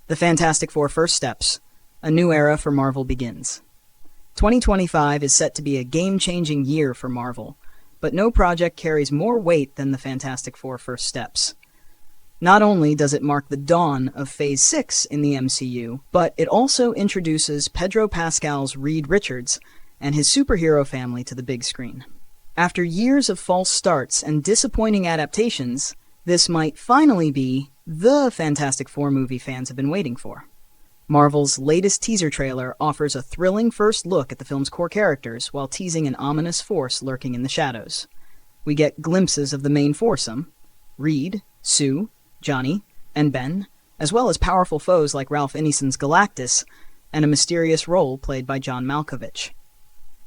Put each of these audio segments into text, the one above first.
The Fantastic Four First Steps. A new era for Marvel begins. 2025 is set to be a game-changing year for Marvel, but no project carries more weight than the Fantastic Four First Steps. Not only does it mark the dawn of Phase 6 in the MCU, but it also introduces Pedro Pascal's Reed Richards and his superhero family to the big screen. After years of false starts and disappointing adaptations, this might finally be the Fantastic Four movie fans have been waiting for. Marvel's latest teaser trailer offers a thrilling first look at the film's core characters while teasing an ominous force lurking in the shadows. We get glimpses of the main foursome, Reed, Sue, Johnny, and Ben, as well as powerful foes like Ralph Ineson's Galactus and a mysterious role played by John Malkovich.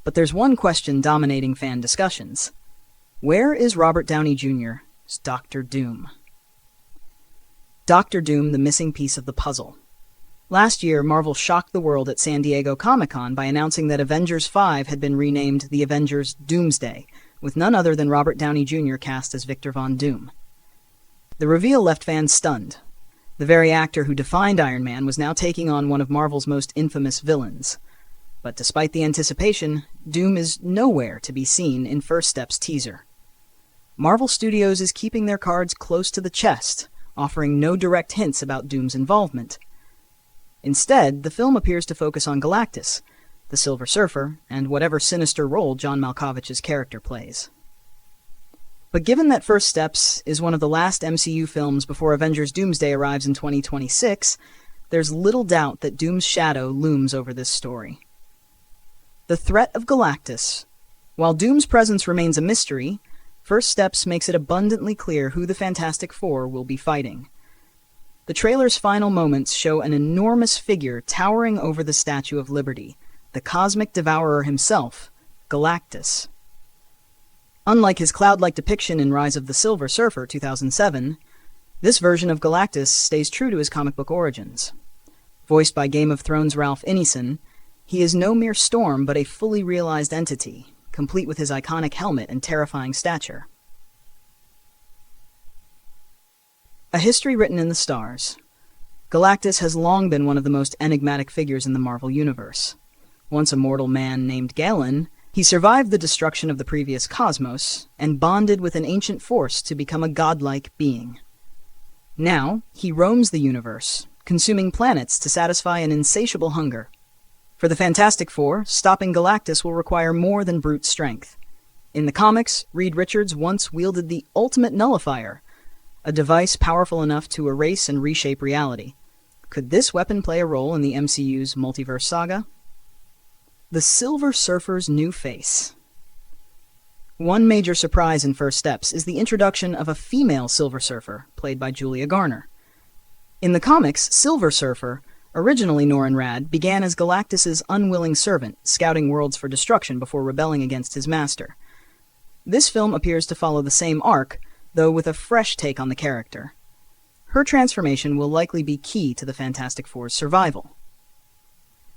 But there's one question dominating fan discussions. Where is Robert Downey Jr.'s Dr. Doom? Dr. Doom, the missing piece of the puzzle. Last year, Marvel shocked the world at San Diego Comic-Con by announcing that Avengers 5 had been renamed the Avengers Doomsday, with none other than Robert Downey Jr. cast as Victor Von Doom. The reveal left fans stunned. The very actor who defined Iron Man was now taking on one of Marvel's most infamous villains. But despite the anticipation, Doom is nowhere to be seen in First Step's teaser. Marvel Studios is keeping their cards close to the chest, offering no direct hints about Doom's involvement. Instead, the film appears to focus on Galactus, the Silver Surfer, and whatever sinister role John Malkovich's character plays. But given that First Steps is one of the last MCU films before Avengers Doomsday arrives in 2026, there's little doubt that Doom's shadow looms over this story. The threat of Galactus. While Doom's presence remains a mystery, First Steps makes it abundantly clear who the Fantastic Four will be fighting. The trailer's final moments show an enormous figure towering over the Statue of Liberty, the cosmic devourer himself, Galactus. Unlike his cloud-like depiction in Rise of the Silver Surfer 2007, this version of Galactus stays true to his comic book origins. Voiced by Game of Thrones' Ralph Ineson, he is no mere storm but a fully realized entity, complete with his iconic helmet and terrifying stature. A history written in the stars. Galactus has long been one of the most enigmatic figures in the Marvel Universe. Once a mortal man named Galen, he survived the destruction of the previous cosmos and bonded with an ancient force to become a godlike being. Now, he roams the universe, consuming planets to satisfy an insatiable hunger. For the Fantastic Four, stopping Galactus will require more than brute strength. In the comics, Reed Richards once wielded the ultimate nullifier, a device powerful enough to erase and reshape reality. Could this weapon play a role in the MCU's multiverse saga? The Silver Surfer's new face. One major surprise in First Steps is the introduction of a female Silver Surfer, played by Julia Garner. In the comics, Silver Surfer, originally Norrin Radd, began as Galactus's unwilling servant, scouting worlds for destruction before rebelling against his master. This film appears to follow the same arc, though with a fresh take on the character. Her transformation will likely be key to the Fantastic Four's survival.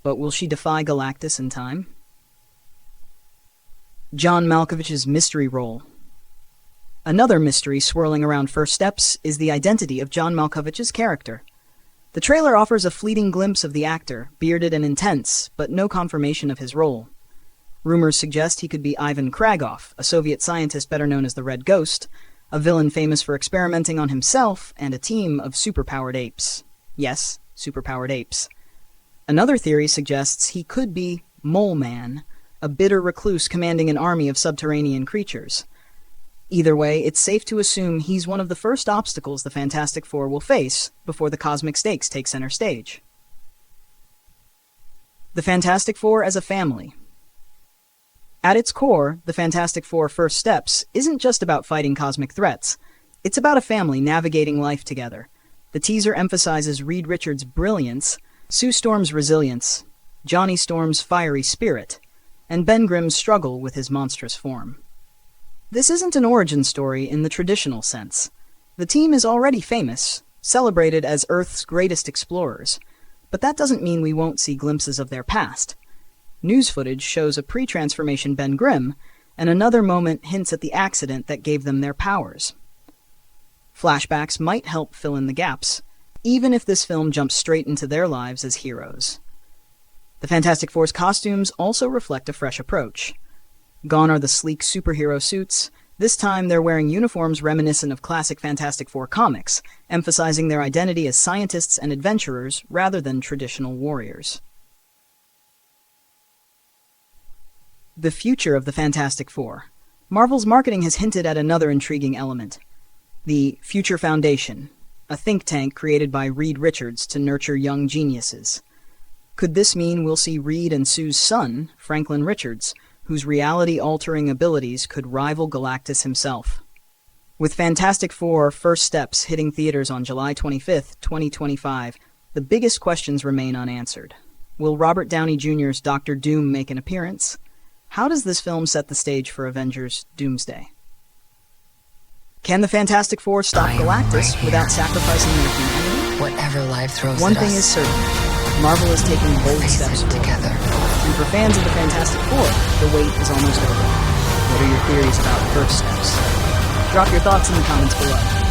But will she defy Galactus in time? John Malkovich's mystery role. Another mystery swirling around First Steps is the identity of John Malkovich's character. The trailer offers a fleeting glimpse of the actor, bearded and intense, but no confirmation of his role. Rumors suggest he could be Ivan Kragoff, a Soviet scientist better known as the Red Ghost, a villain famous for experimenting on himself and a team of superpowered apes. Yes, superpowered apes. Another theory suggests he could be Mole Man, a bitter recluse commanding an army of subterranean creatures. Either way, it's safe to assume he's one of the first obstacles the Fantastic Four will face before the cosmic stakes take center stage. The Fantastic Four as a family. At its core, the Fantastic Four First Steps isn't just about fighting cosmic threats. It's about a family navigating life together. The teaser emphasizes Reed Richards' brilliance, Sue Storm's resilience, Johnny Storm's fiery spirit, and Ben Grimm's struggle with his monstrous form. This isn't an origin story in the traditional sense. The team is already famous, celebrated as Earth's greatest explorers, but that doesn't mean we won't see glimpses of their past. News footage shows a pre-transformation Ben Grimm, and another moment hints at the accident that gave them their powers. Flashbacks might help fill in the gaps, even if this film jumps straight into their lives as heroes. The Fantastic Four's costumes also reflect a fresh approach. Gone are the sleek superhero suits. This time they're wearing uniforms reminiscent of classic Fantastic Four comics, emphasizing their identity as scientists and adventurers rather than traditional warriors. The future of the Fantastic Four. Marvel's marketing has hinted at another intriguing element: the Future Foundation, a think tank created by Reed Richards to nurture young geniuses. Could this mean we'll see Reed and Sue's son, Franklin Richards, whose reality-altering abilities could rival Galactus himself? With Fantastic Four: First Steps hitting theaters on July 25, 2025, the biggest questions remain unanswered. Will Robert Downey Jr.'s Dr. Doom make an appearance? How does this film set the stage for Avengers: Doomsday? Can the Fantastic Four stop Galactus without sacrificing their humanity? Whatever life throws One at thing us, is certain. Marvel is taking bold steps forward. together. And for fans of the Fantastic Four, the wait is almost over. What are your theories about First Steps? Drop your thoughts in the comments below.